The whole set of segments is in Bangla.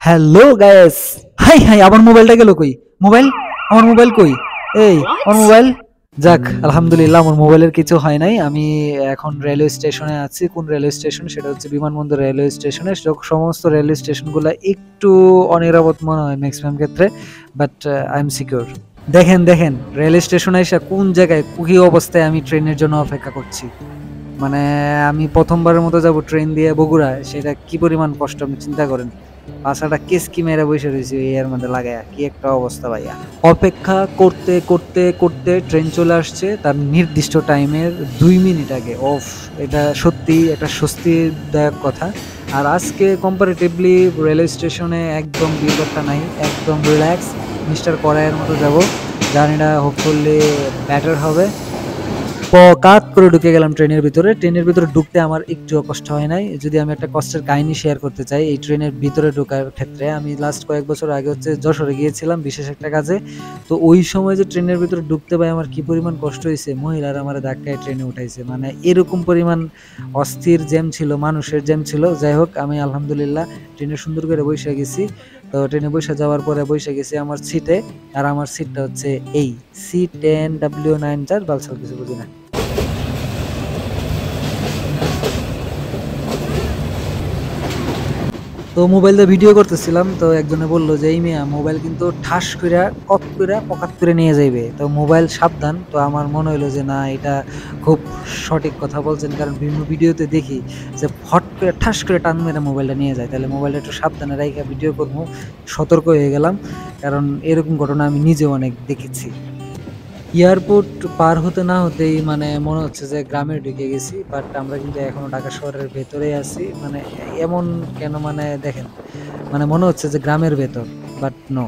Hello guys. হাই হাই, আমার মোবাইলটা গেল কই? মোবাইল, আমার মোবাইল কই? এই, আমার What? মোবাইল। যাক, আলহামদুলিল্লাহ আমার মোবাইলের কিছু হয় নাই। আমি এখন রেলওয়ে স্টেশনে আছি। কোন রেলওয়ে স্টেশন? সেটা হচ্ছে বিমানবন্দর রেলওয়ে স্টেশনে। সমস্ত রেলওয়ে স্টেশনগুলো একটু অনিরাপদ মনে হয় ম্যাক্সিমাম ক্ষেত্রে, বাট আই এম সিকিউর। দেখেন দেখেন, রেলওয়ে স্টেশনে এসে কোন জায়গায় কি অবস্থায় আমি ট্রেনের জন্য অপেক্ষা করছি। মানে আমি প্রথমবারের মতো যাব ট্রেন দিয়ে বগুড়া, সেটা কি পরিমাণ কষ্ট আপনি চিন্তা করেন। পাছাটা কেসকি মেরে বসে রয়েছে এর মধ্যে লাগায়া, কি একটা অবস্থা ভাইয়া। অপেক্ষা করতে করতে করতে ট্রেন চলে আসছে তার নির্দিষ্ট টাইমের 2 মিনিট আগে। অফ, এটা সত্যি একটা স্বস্তিদায়ক কথা। আর আজকে কম্পারেটিভলি রেলওয়ে স্টেশনে একদম বিপদটা নাই, একদম রিল্যাক্স মিস্টার করায়ের মতো যাব। জার্নিটা হোপফুলি বেটার হবে। কাত করে ঢুকে গেলাম ট্রেনের ভিতরে। ট্রেনের ভিতরে ঢুকতে আমার একটুও কষ্ট হয় নাই। যদি আমি একটা কষ্টের কাহিনী শেয়ার করতে চাই এই ট্রেনের ভিতরে ঢোকার ক্ষেত্রে, আমি লাস্ট কয়েক বছর আগে হচ্ছে যশোরে গিয়েছিলাম বিশেষ একটা কাজে। তো ওই সময় যে ট্রেনের ভিতরে ঢুকতে পাই আমার কি পরিমাণ কষ্ট হয়েছে, মহিলারা আমার ধাক্কায় ট্রেনে উঠাইছে, মানে এরকম পরিমাণ অস্থির জ্যাম ছিল, মানুষের জ্যাম ছিল। যাই হোক, আমি আলহামদুলিল্লাহ ট্রেনে সুন্দর করে বসে গেছি। তো ট্রেনে বসে যাওয়ার পরে বসে গেছি আমার সিটে। আর আমার সিটটা হচ্ছে এই C10W9, যার বালছাল কিছু বুঝি না। তো মোবাইল দিয়ে ভিডিও করতেছিলাম, তো একজনে বললো যে এই মিয়া মোবাইল কিন্তু ঠাস কইরা কত কইরা পকাত করে নিয়ে যাইবে, তো মোবাইল সাবধান। তো আমার মনে হইলো যে না, এটা খুব সঠিক কথা বলছেন, কারণ বিভিন্ন ভিডিওতে দেখি যে ফট করে ঠাস করে টান মেরে মোবাইলটা নিয়ে যায়। তাহলে মোবাইলটা একটু সাবধানে রাইখা ভিডিও করবো, সতর্ক হয়ে গেলাম। কারণ এরকম ঘটনা আমি নিজেও অনেক দেখেছি। এয়ারপোর্ট পার হতে না হতেই মানে মনে হচ্ছে যে গ্রামে ঢুকে গেছি, বাট আমরা কিন্তু এখনো ঢাকা শহরের ভেতরেই আছি। মানে এমন কেন, মানে দেখেন, মানে মনে হচ্ছে যে গ্রামের ভেতর, বাট নো।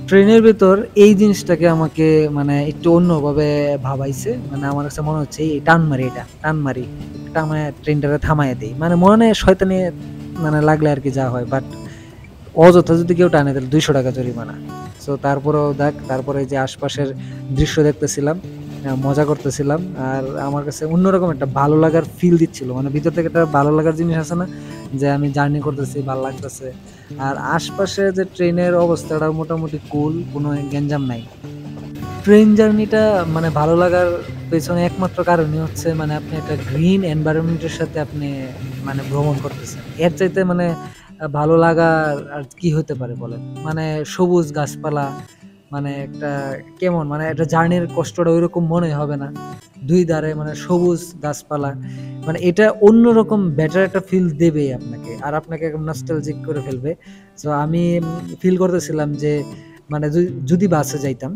ট্রেনের ভেতর এই জিনিসটাকে আমাকে মানে একটু অন্যভাবে ভাবাইছে। মানে আমার কাছে মনে হচ্ছে এই টান মারি, এটা টান মারি, টামায় ট্রেনটাকে থামায় দেই, মানে মনে শয়তানি মানে লাগলে আর কি যা হয়। বাট অযথা যদি কেউ টানে তাহলে 200 টাকা জরিমানা। সো তারপরেও দেখ, তারপরে যে আশপাশের দৃশ্য দেখতেছিলাম, মজা করতেছিলাম। আর আমার কাছে অন্যরকম একটা ভালো লাগার ফিল দিচ্ছিল, মানে ভিতর থেকে একটা ভালো লাগার জিনিস আছে না, যে আমি জার্নি করতেছি, ভালো লাগতেছে। আর আশপাশে যে ট্রেনের অবস্থাটা মোটামুটি কুল, কোনো গ্যাঞ্জাম নাই। ট্রেন জার্নিটা মানে ভালো লাগার পেছনে একমাত্র কারণই হচ্ছে মানে আপনি একটা গ্রিন এনভায়রনমেন্টের সাথে আপনি মানে ভ্রমণ করতেছেন। এর চাইতে মানে ভালো লাগা আর কি হতে পারে বলেন? মানে সবুজ গাছপালা, মানে একটা কেমন, মানে একটা জার্নির কষ্টটা ওইরকম মনে হবে না। ২ ধারে মানে সবুজ গাছপালা। মানে এটা অন্যরকম বেটার একটা ফিল দেবেই আপনাকে। আর আপনাকে একদম নস্টালজিক করে ফেলবে। সো আমি ফিল করতেছিলাম যে মানে যদি বাসে যাইতাম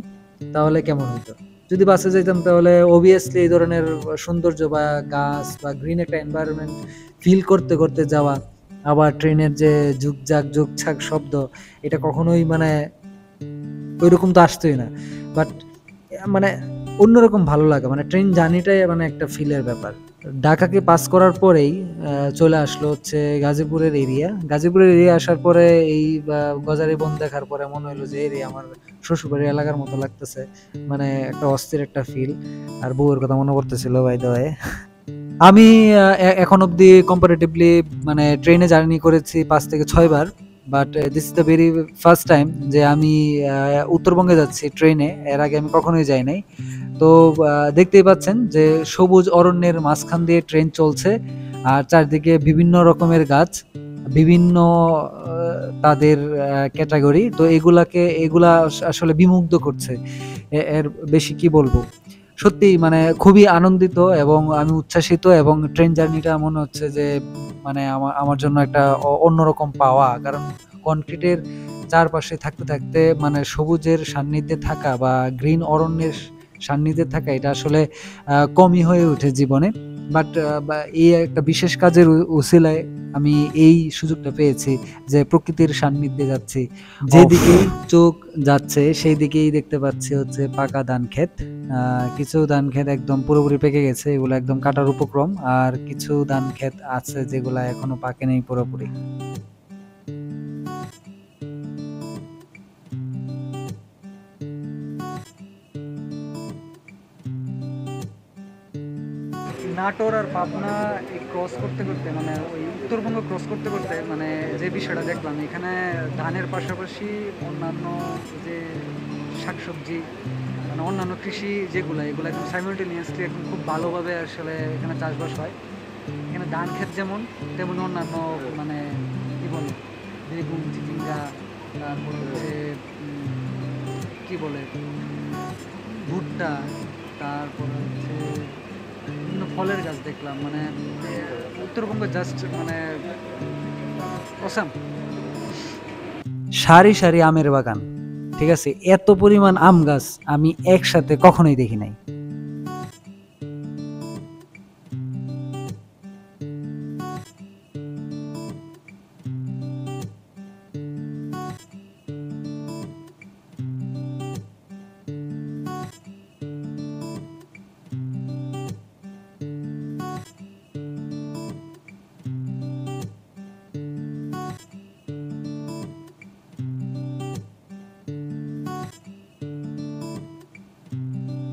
তাহলে কেমন হইতো? যদি বাসে যাইতাম তাহলে obviously এই ধরনের সৌন্দর্য বা গাছ বা গ্রিন একটা এনভায়রনমেন্ট ফিল করতে, করতে যাওয়া। আবার ট্রেনের যে ঝুকঝাক, ঝুকঝাক শব্দ, এটা কখনোই মানে ঐরকম তো আসতই না। বাট মানে অন্যরকম ভালো লাগে। মানে ট্রেন জার্নিটাই মানে একটা ফিলের ব্যাপার। ঢাকাকে পাস করার পরেই চলে আসলো হচ্ছে গাজীপুরের এরিয়া। গাজীপুরের এরিয়া আসার পরে এই গজারি বন দেখার পরে মনে হইলো যে এরে আমার শ্বশুরবাড়ির এলাকার মতো লাগতেছে। মানে একটা অস্থির একটা ফিল। আর বউয়ের কথা মনে পড়তেছিল বাই দ্য ওয়ে। আমি এখন অব্দি কম্পারেটিভলি মানে ট্রেনে জার্নি করেছি ৫ থেকে ৬ বার। But this is the very first time যে আমি উত্তরবঙ্গে যাচ্ছি ট্রেনে। এর আগে আমি কখনোই যাই নাই। তো দেখতেই পাচ্ছেন যে সবুজ অরণ্যের মাঝখান দিয়ে ট্রেন চলছে। আর চারদিকে বিভিন্ন রকমের গাছ, বিভিন্ন তাদের ক্যাটেগরি। তো এগুলা আসলে বিমুগ্ধ করছে। এর বেশি কি বলবো? সত্যিই মানে খুবই আনন্দিত এবং আমি উচ্ছ্বাসিত, এবং ট্রেন জার্নিটা মনে হচ্ছে যে মানে আমার জন্য একটা অন্যরকম পাওয়া। কারণ কনক্রিটের চারপাশে থাকতে, থাকতে মানে সবুজের সান্নিধ্যে থাকা বা গ্রিন অরণ্যের সান্নিধ্যে থাকা, এটা আসলে কমই হয়ে ওঠে জীবনে। বাট বা এই একটা বিশেষ কাজের উছিলায় আমি এই সুযোগটা পেয়েছি যে প্রকৃতির সান্নিধ্যে যাচ্ছি। যেদিকেই চোখ যাচ্ছে সেই দিকেই দেখতে পাচ্ছি হচ্ছে পাকা ধান ক্ষেত। কিছু ধান ক্ষেত একদম পুরোপুরি পেকে গেছে, এগুলো একদম কাটার উপক্রম। আর কিছু ধান ক্ষেত আছে যেগুলা এখনো পাকেনি পুরোপুরি। নাটোর আর পাবনা এই ক্রস করতে করতে মানে ওই উত্তরবঙ্গ ক্রস করতে করতে মানে যে বিষয়টা দেখলাম এখানে ধানের পাশাপাশি অন্যান্য যে শাকসবজি মানে অন্যান্য কৃষি যেগুলো এগুলো একদম সাইমultaneously একদম খুব ভালোভাবে আসলে এখানে চাষবাস হয়। এখানে ধান ক্ষেত যেমন তেমন অন্যান্য মানে কি বলে বেগুন, চিচিঙ্গা, তারপর হচ্ছে কি বলে ভুট্টা, তারপর হচ্ছে বিভিন্ন ফলের গাছ দেখলাম মানে উত্তরবঙ্গ জাস্ট মানে অসাম। সারি সারি আমের বাগান, ঠিক আছে, এত পরিমাণ আম গাছ আমি একসাথে কখনোই দেখি নাই।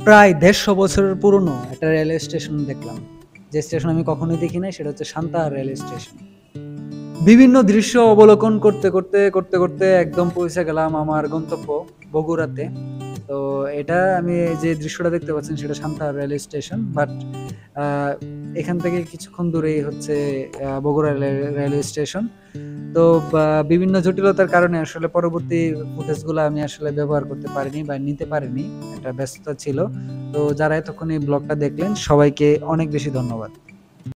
প্রায় ১৫০ বছরের পুরনো একটা রেলওয়ে স্টেশন দেখলাম। যে স্টেশন আমি কখনোই দেখি নাই সেটা হচ্ছে সান্তাহার রেলওয়ে স্টেশন। বিভিন্ন দৃশ্য অবলোকন করতে করতে করতে করতে একদম পৌঁছে গেলাম আমার গন্তব্য বগুড়াতে। তো এটা আমি যে দৃশ্যটা দেখতে পাচ্ছেন সেটা সান্তাহার রেলওয়ে স্টেশন, বাট এখান থেকে কিছুক্ষণ দূরেই হচ্ছে বগুড়া রেলওয়ে স্টেশন। তো বিভিন্ন জটিলতার কারণে আসলে পরবর্তী ফুটেজগুলো আমি আসলে ব্যবহার করতে পারিনি বা নিতে পারিনি, একটা ব্যস্ততা ছিল। তো যারা এতক্ষণ এই ব্লগটা দেখলেন সবাইকে অনেক বেশি ধন্যবাদ।